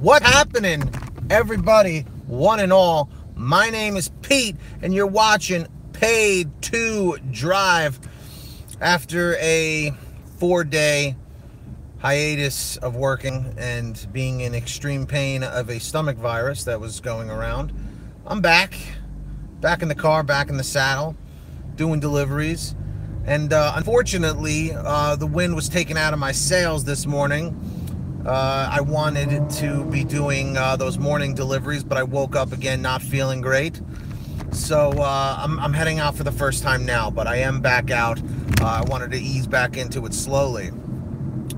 What happening, everybody, one and all? My name is Pete, and you're watching Paid to Drive. After a 4-day hiatus of working and being in extreme pain of a stomach virus that was going around, I'm back in the car, back in the saddle, doing deliveries. And unfortunately, the wind was taken out of my sails this morning. I wanted to be doing those morning deliveries, but I woke up again not feeling great. So I'm heading out for the first time now, but I am back out. I wanted to ease back into it slowly.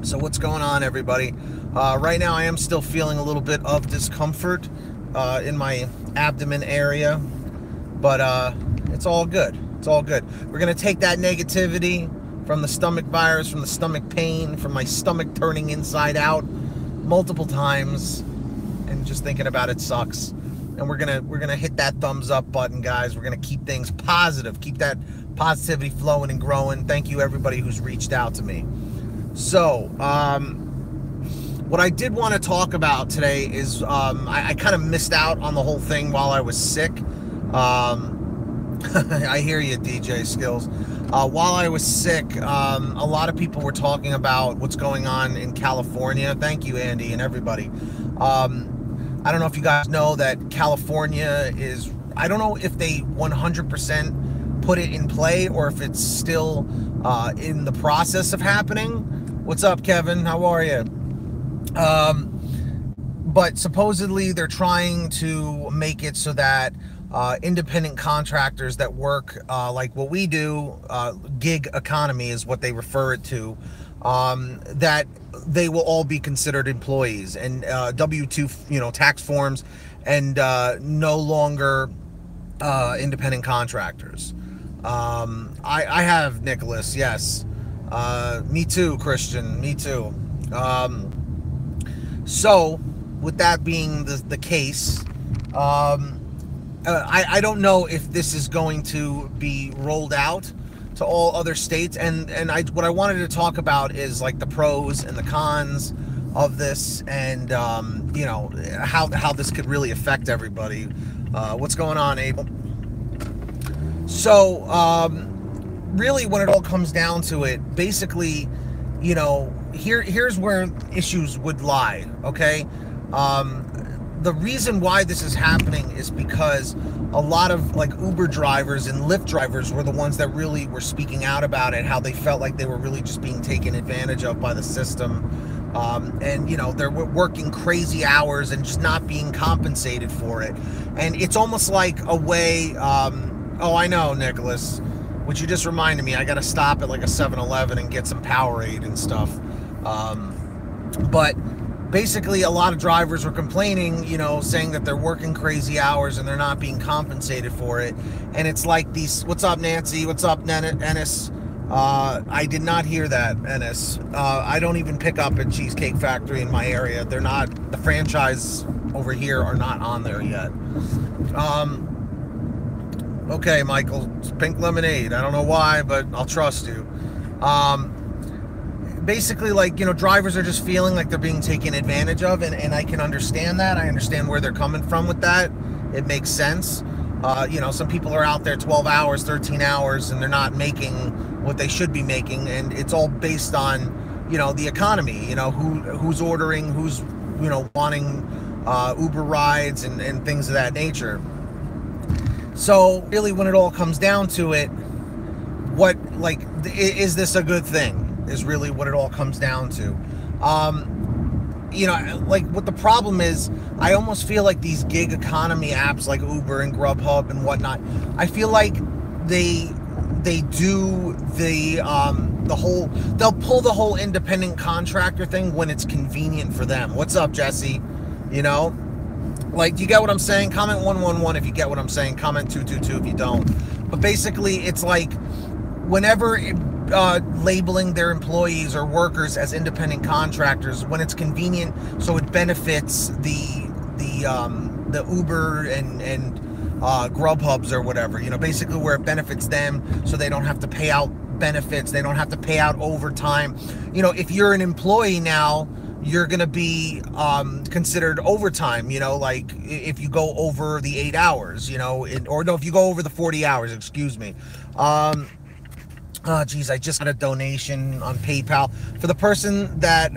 So what's going on, everybody? Right now I am still feeling a little bit of discomfort in my abdomen area, but it's all good. It's all good. We're going to take that negativity from the stomach virus, from the stomach pain, from my stomach turning inside out multiple times, and just thinking about it sucks. And we're gonna hit that thumbs up button, guys. We're gonna keep things positive, keep that positivity flowing and growing. Thank you, everybody who's reached out to me. So what I did want to talk about today is I kind of missed out on the whole thing while I was sick. I hear you, DJ Skills. While I was sick, a lot of people were talking about what's going on in California. Thank you, Andy, and everybody. I don't know if you guys know that California is, I don't know if they 100% put it in play or if it's still in the process of happening. What's up, Kevin? How are you? But supposedly they're trying to make it so that independent contractors that work like what we do, gig economy is what they refer it to, that they will all be considered employees and W-2, tax forms, and no longer independent contractors. I have, Nicholas, yes. Me too, Christian, me too. So with that being the case, I don't know if this is going to be rolled out to all other states, and what I wanted to talk about is like the pros and the cons of this, and how this could really affect everybody. What's going on, Abel? So really, when it all comes down to it, basically, here's where issues would lie. Okay. The reason why this is happening is because a lot of like Uber drivers and Lyft drivers were the ones that really were speaking out about it, how they felt like they were really just being taken advantage of by the system. And they're working crazy hours and just not being compensated for it. And it's almost like a way, oh, I know, Nicholas, which you just reminded me, I got to stop at like a 7-Eleven and get some Powerade and stuff. But basically, a lot of drivers were complaining, saying that they're working crazy hours and they're not being compensated for it. And it's like these, what's up, Nancy? What's up, Ennis? I did not hear that, Ennis. I don't even pick up at Cheesecake Factory in my area. They're not, the franchise over here are not on there yet. Okay, Michael, it's pink lemonade. I don't know why, but I'll trust you. Basically, like, drivers are just feeling like they're being taken advantage of, and I can understand that. I understand where they're coming from with that. It makes sense. Some people are out there 12 hours, 13 hours, and they're not making what they should be making, and it's all based on, the economy, who's ordering, who's, wanting Uber rides and things of that nature. So really, when it all comes down to it, is this a good thing? Is really what it all comes down to. What the problem is, I almost feel like these gig economy apps like Uber and GrubHub and whatnot, I feel like they do they'll pull the whole independent contractor thing when it's convenient for them. What's up, Jesse? Do you get what I'm saying? Comment 111 if you get what I'm saying. Comment 222 if you don't. But basically, it's like whenever labeling their employees or workers as independent contractors when it's convenient, so it benefits the Uber and GrubHubs or whatever, basically where it benefits them, so they don't have to pay out benefits, they don't have to pay out overtime. If you're an employee now, you're going to be considered overtime, you know, like if you go over the 8 hours, you know, or no, if you go over the 40 hours, excuse me. Oh, geez, I just got a donation on PayPal for the person that,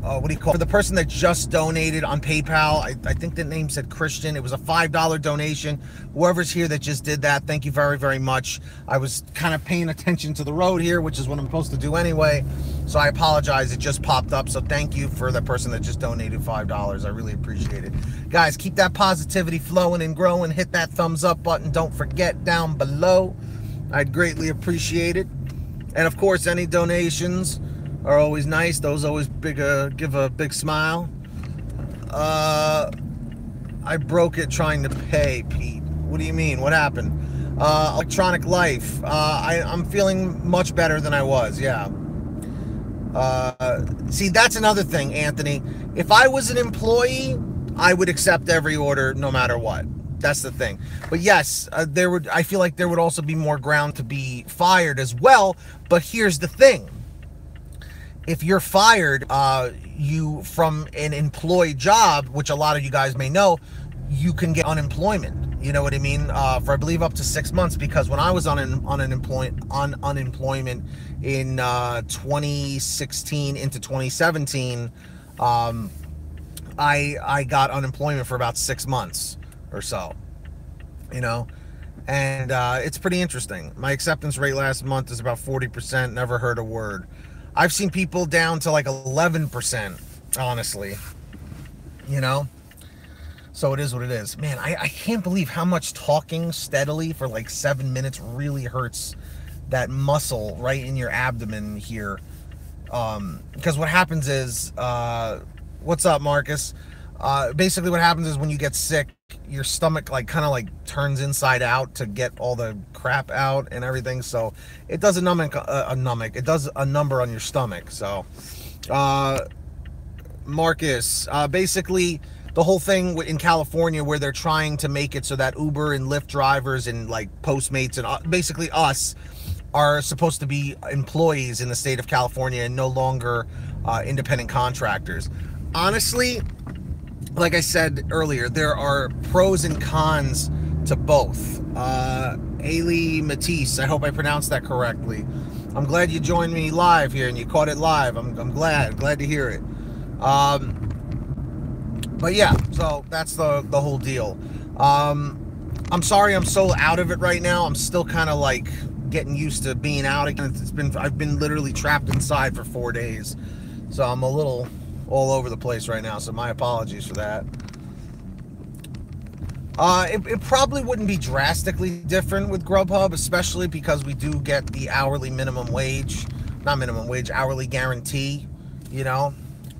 what do you call it? For the person that just donated on PayPal. I think the name said Christian. It was a $5 donation. Whoever's here that just did that, thank you very, very much. I was kind of paying attention to the road here, which is what I'm supposed to do anyway. So I apologize. It just popped up. So thank you for the person that just donated $5. I really appreciate it. Guys, keep that positivity flowing and growing. Hit that thumbs up button. Don't forget down below. I'd greatly appreciate it. And of course, any donations are always nice. Those always give a big smile. I broke it trying to pay, Pete. What do you mean? What happened? Electronic life. I'm feeling much better than I was, yeah. See, that's another thing, Anthony. If I was an employee, I would accept every order no matter what. That's the thing. But yes, I feel like there would also be more ground to be fired as well. But here's the thing. If you're fired, you from an employed job, which a lot of you guys may know, you can get unemployment. You know what I mean? For I believe up to 6 months. Because when I was on unemployment in 2016 into 2017, I got unemployment for about 6 months or so. You know, and it's pretty interesting. My acceptance rate last month is about 40%. Never heard a word. I've seen people down to like 11%, honestly, you know, so it is what it is. Man, I can't believe how much talking steadily for like 7 minutes really hurts that muscle right in your abdomen here. Because what happens is, what's up, Marcus? Basically what happens is when you get sick, your stomach like kind of like turns inside out to get all the crap out and everything. So it does it does a number on your stomach. So, Marcus, basically the whole thing in California where they're trying to make it so that Uber and Lyft drivers and like Postmates and basically us are supposed to be employees in the state of California and no longer independent contractors. Honestly, like I said earlier, there are pros and cons to both. Ailey Matisse, I hope I pronounced that correctly. I'm glad you joined me live here and you caught it live. I'm glad to hear it. But yeah, so that's the whole deal. I'm sorry I'm so out of it right now. I'm still kind of like getting used to being out again. I've been literally trapped inside for 4 days, so I'm a little all over the place right now, so my apologies for that. It probably wouldn't be drastically different with GrubHub, especially because we do get the hourly minimum wage, not minimum wage, hourly guarantee, you know.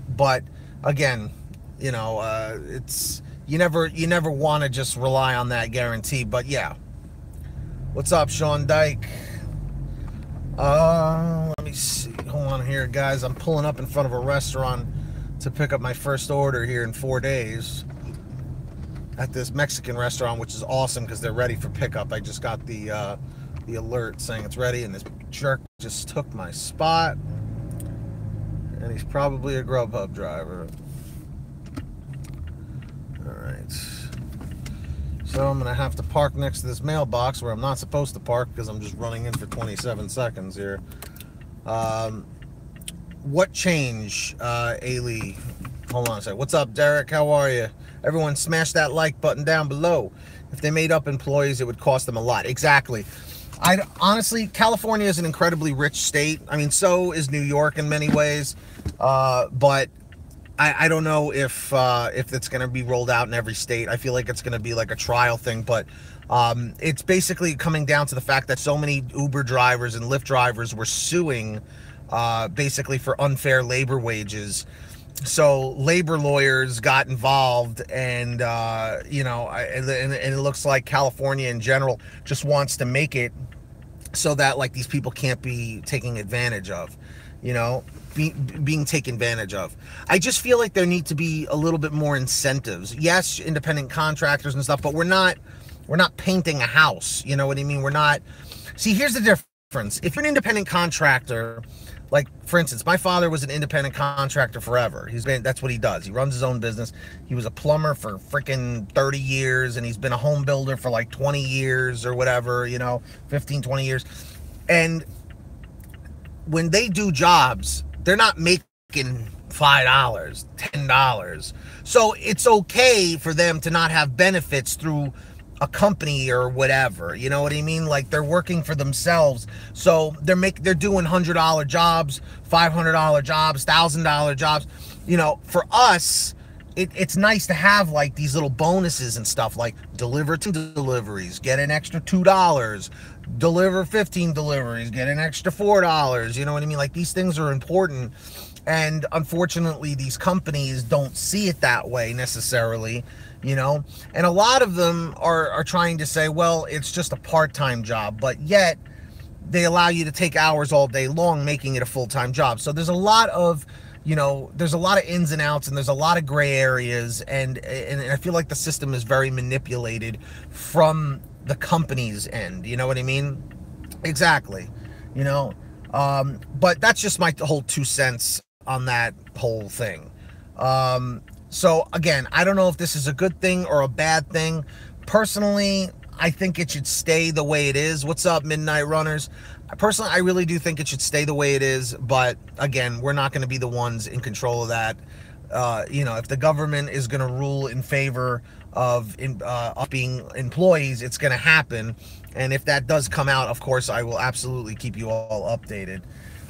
But again, you know, it's you never want to just rely on that guarantee. But yeah, what's up, Sean Dyke? Let me see. Hold on here, guys. I'm pulling up in front of a restaurant to pick up my first order here in 4 days at this Mexican restaurant, which is awesome because they're ready for pickup. I just got the alert saying it's ready, and this jerk just took my spot, and he's probably a GrubHub driver. All right, so I'm gonna have to park next to this mailbox where I'm not supposed to park because I'm just running in for 27 seconds here. What change, Ailey? Hold on a second. What's up, Derek? How are you? Everyone smash that like button down below. If they made up employees, it would cost them a lot. Exactly. Honestly, California is an incredibly rich state. I mean, so is New York in many ways. But I don't know if it's going to be rolled out in every state. I feel like it's going to be like a trial thing. But it's basically coming down to the fact that so many Uber drivers and Lyft drivers were suing basically for unfair labor wages. So labor lawyers got involved, and you know, and it looks like California in general just wants to make it so that like these people can't be taking advantage of, you know, being taken advantage of. I just feel like there need to be a little bit more incentives. Yes, independent contractors and stuff, but we're not painting a house. You know what I mean? We're not. See, here's the difference. If you're an independent contractor, like, for instance, my father was an independent contractor forever. That's what he does. He runs his own business. He was a plumber for freaking 30 years, and he's been a home builder for like 20 years or whatever, 15, 20 years. And when they do jobs, they're not making $5, $10. So it's okay for them to not have benefits through a company or whatever, you know what I mean? Like, they're working for themselves. So they're doing $100 jobs, $500 jobs, $1,000 jobs. For us, it's nice to have like these little bonuses and stuff, like deliver 2 deliveries, get an extra $2, deliver 15 deliveries, get an extra $4. You know what I mean? Like, these things are important. And unfortunately, these companies don't see it that way necessarily, and a lot of them are trying to say, well, it's just a part-time job, but yet they allow you to take hours all day long, making it a full-time job. So there's a lot of, there's a lot of ins and outs, and there's a lot of gray areas, and I feel like the system is very manipulated from the company's end. You know what I mean? Exactly. But that's just my whole 2 cents on that whole thing. So again, I don't know if this is a good thing or a bad thing. Personally, I think it should stay the way it is. What's up, Midnight Runners? Personally, I really do think it should stay the way it is. But again, we're not going to be the ones in control of that. If the government is going to rule in favor of being employees, it's going to happen. And if that does come out, of course, I will absolutely keep you all updated.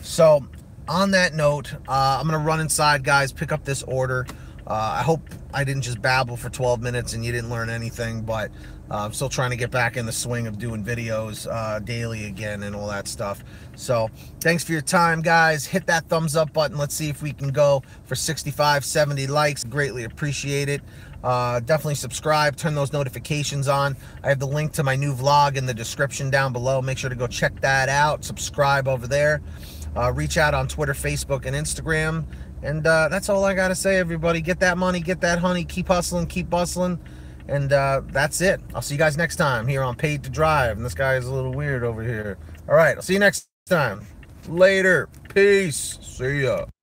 So on that note, I'm going to run inside, guys, pick up this order. I hope I didn't just babble for 12 minutes and you didn't learn anything, but I'm still trying to get back in the swing of doing videos daily again and all that stuff. So thanks for your time, guys. Hit that thumbs up button. Let's see if we can go for 65, 70 likes. Greatly appreciate it. Definitely subscribe, turn those notifications on. I have the link to my new vlog in the description down below. Make sure to go check that out. Subscribe over there. Reach out on Twitter, Facebook, and Instagram. And that's all I got to say, everybody. Get that money, get that honey, keep hustling, keep bustling. And that's it. I'll see you guys next time here on Paid to Drive. And this guy is a little weird over here. All right, I'll see you next time. Later. Peace. See ya.